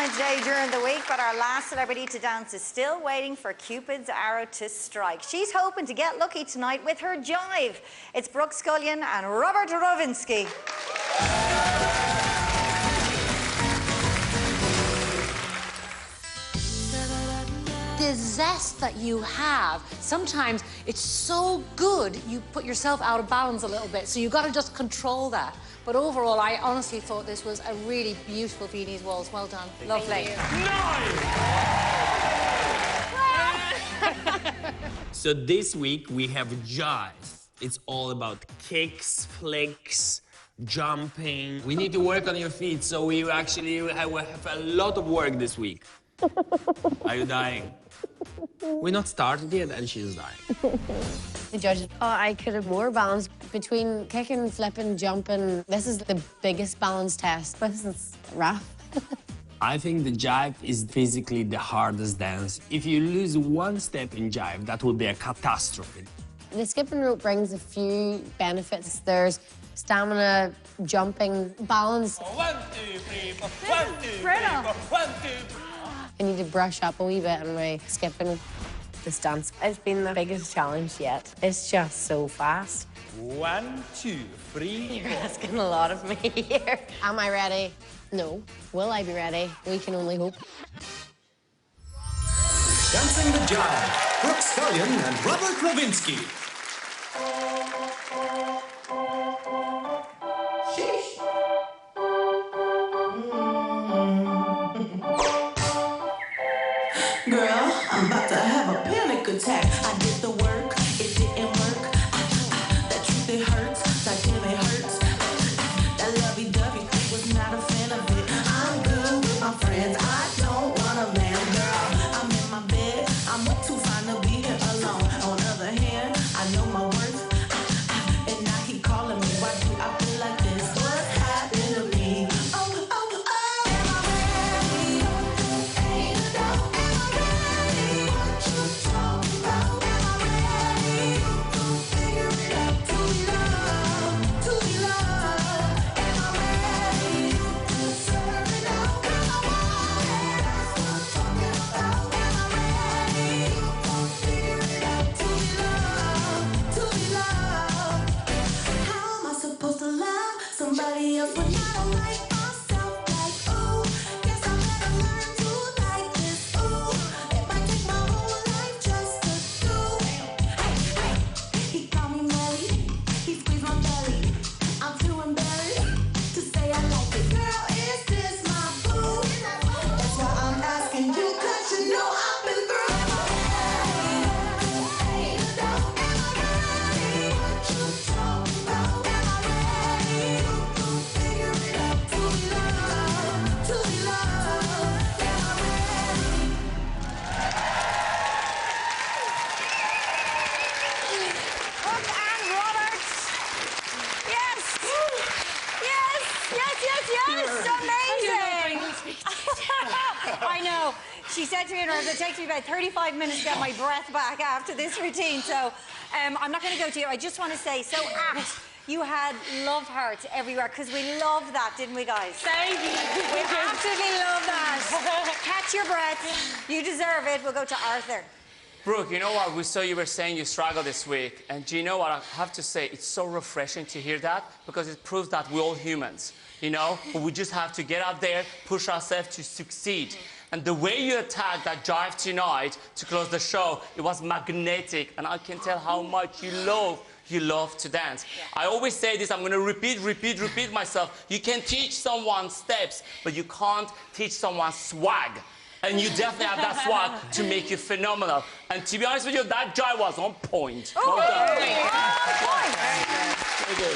online today during the week, but our last celebrity to dance is still waiting for Cupid's arrow to strike. She's hoping to get lucky tonight with her jive. It's Brooke, Scullion and Robert Rovinsky. The zest that you have, sometimes it's so good you put yourself out of balance a little bit, so you've got to just control that. But overall, I honestly thought this was a really beautiful Viennese waltz. Well done. Lovely. 9! So this week we have jive. It's all about kicks, flicks, jumping. We need to work on your feet, so we actually have a lot of work this week. Are you dying? We're not started yet, and she's dying. The judges, I could have more balance between kicking, flipping, jumping. This is the biggest balance test. This is rough. I think the jive is physically the hardest dance. If you lose one step in jive, that will be a catastrophe. The skipping rope brings a few benefits. There's stamina, jumping, balance. 1, 2, 3, 4. 1, 2, 3, 4. 1, 2, 3. I need to brush up a wee bit on my skipping. This dance has been the biggest challenge yet. It's just so fast. 1, 2, 3, 4. You're asking a lot of me here. Am I ready? No. Will I be ready? We can only hope. Dancing the Jive, Brooke, Scullion and Robert Rovinsky. Girl, I'm about to have a panic attack. I did the work, it didn't work. That truth, it hurts. That damn, it hurts. That lovey-dovey was not a fan of it. I'm good with my friends. I don't want a man, girl. I'm in my bed. I'm way too fine to be here alone. On the other hand, I know my worth. And now he calling me. Why do I feel like this? What's happened to me? Oh, oh, oh. Am I ready? Ain't a doubt. Somebody else when I don't like myself, like, ooh, guess I better learn to like this, ooh, it might take my whole life just to do. Hey, he called me Melly, he squeezed my belly, I'm too embarrassed to say I like it. Girl, is this my boo? That's why I'm asking you, 'cause you know I've been through. I know. She said to me, it takes me about 35 minutes to get my breath back after this routine, so I'm not going to go to you. I just want to say, so apt. You had love hearts everywhere, because we love that, didn't we, guys? Thank you. We absolutely love that. Catch your breath. You deserve it. We'll go to Arthur. Brooke, you know what? We saw you were saying you struggled this week, and do you know what? I have to say, it's so refreshing to hear that, because it proves that we're all humans, you know? But we just have to get out there, push ourselves to succeed. And the way you attacked that jive tonight to close the show, it was magnetic, and I can tell how much you love to dance. Yeah. I always say this, I'm going to repeat myself. You can teach someone steps, but you can't teach someone swag. And you definitely have that swag to make you phenomenal. And to be honest with you, that jive was on point. Oh, well done. On point.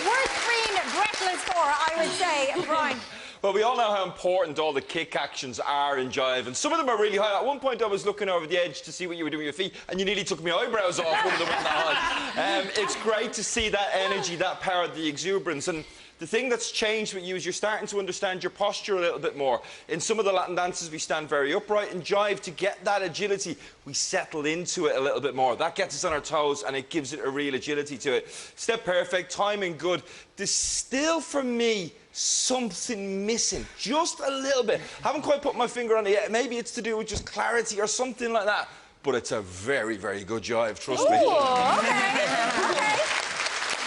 Worth being breathless for, I would say. Brian. Well, we all know how important all the kick actions are in jive, and some of them are really high. At one point, I was looking over the edge to see what you were doing with your feet, and you nearly took my eyebrows off one of them went that high. It's great to see that energy, that power, the exuberance, and the thing that's changed with you is you're starting to understand your posture a little bit more. In some of the Latin dances, we stand very upright. In jive, to get that agility, we settle into it a little bit more. That gets us on our toes, and it gives it a real agility to it. Step perfect, timing good. There's still, for me, something missing, just a little bit. Haven't quite put my finger on it yet. Maybe it's to do with just clarity or something like that. But it's a very, very good jive, trust me. Okay.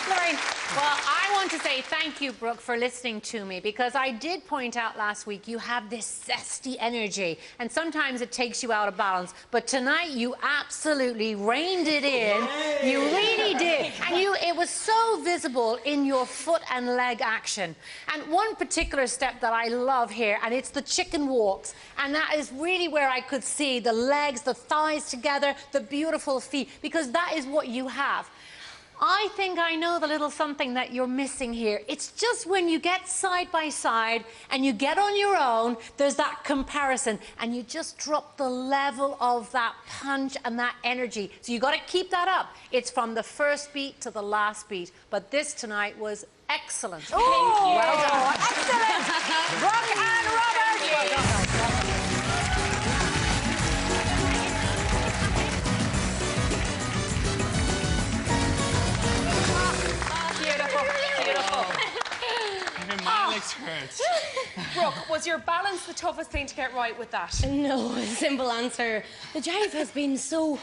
Lorraine. Well, I want to say thank you, Brooke, for listening to me, because I did point out last week you have this zesty energy, and sometimes it takes you out of balance. But tonight you absolutely reined it in. You really did. And it was so visible in your foot and leg action. And one particular step that I love here, and it's the chicken walks. And that is really where I could see the legs, the thighs together, the beautiful feet, because that is what you have. I think I know the little something that you're missing here. It's just when you get side by side and you get on your own, there's that comparison, and you just drop the level of that punch and that energy. So you got to keep that up. It's from the first beat to the last beat. But this tonight was excellent. Oh, Thank you. Well done. Excellent. Brooke and Robert. Well done. My legs hurt. Brooke, was your balance the toughest thing to get right with that? No, simple answer. The jive has been so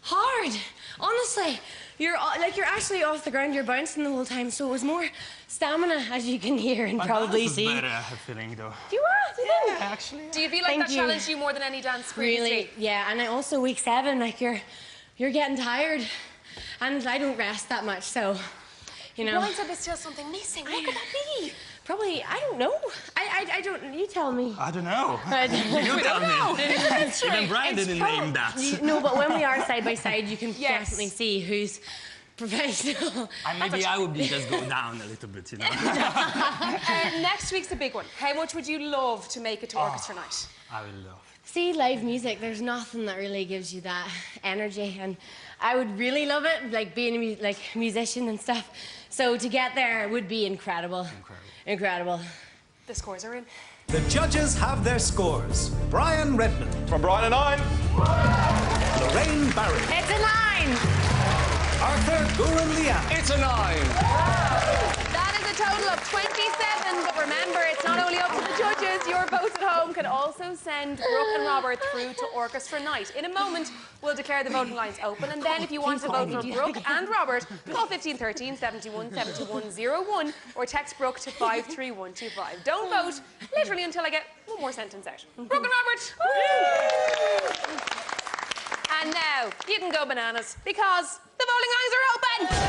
hard. Honestly, you're actually off the ground. You're bouncing the whole time, so it was more stamina, as you can hear and probably see. Better, I have a feeling, though. You are, you think? Actually, Do you feel like Thank that you. challenged you more than any dance previously? Really, yeah. And I also week 7, like you're getting tired, and I don't rest that much, so. You know. Brian said there's still something missing. What could that be? Probably, I don't know. I don't, you tell me. I don't know. You tell me. Even Brian didn't name that. No, but when we are side by side, you can Yes. definitely see who's professional. And maybe I would be just go down a little bit, you know. Next week's a big one. How much would you love to make it to orchestra night? I will love. See, live music, there's nothing that really gives you that energy, and I would really love it, like being a musician and stuff. So to get there would be incredible. Incredible. The scores are in. The judges have their scores. Brian Redmond, From Brian and I. Lorraine Barry, It's a 9. Arthur Guran-Liang, It's a 9. That is a total of 27, but remember, it's not only up to the judges. Your votes at home can also send Brooke and Robert through to orchestra night. In a moment, we'll declare the voting lines open, and then if you want to vote for Brooke and Robert, call 1513 71 7101 or text Brooke to 53125. Don't vote literally until I get one more sentence out. Brooke and Robert! And now, you can go bananas, because the voting lines are open!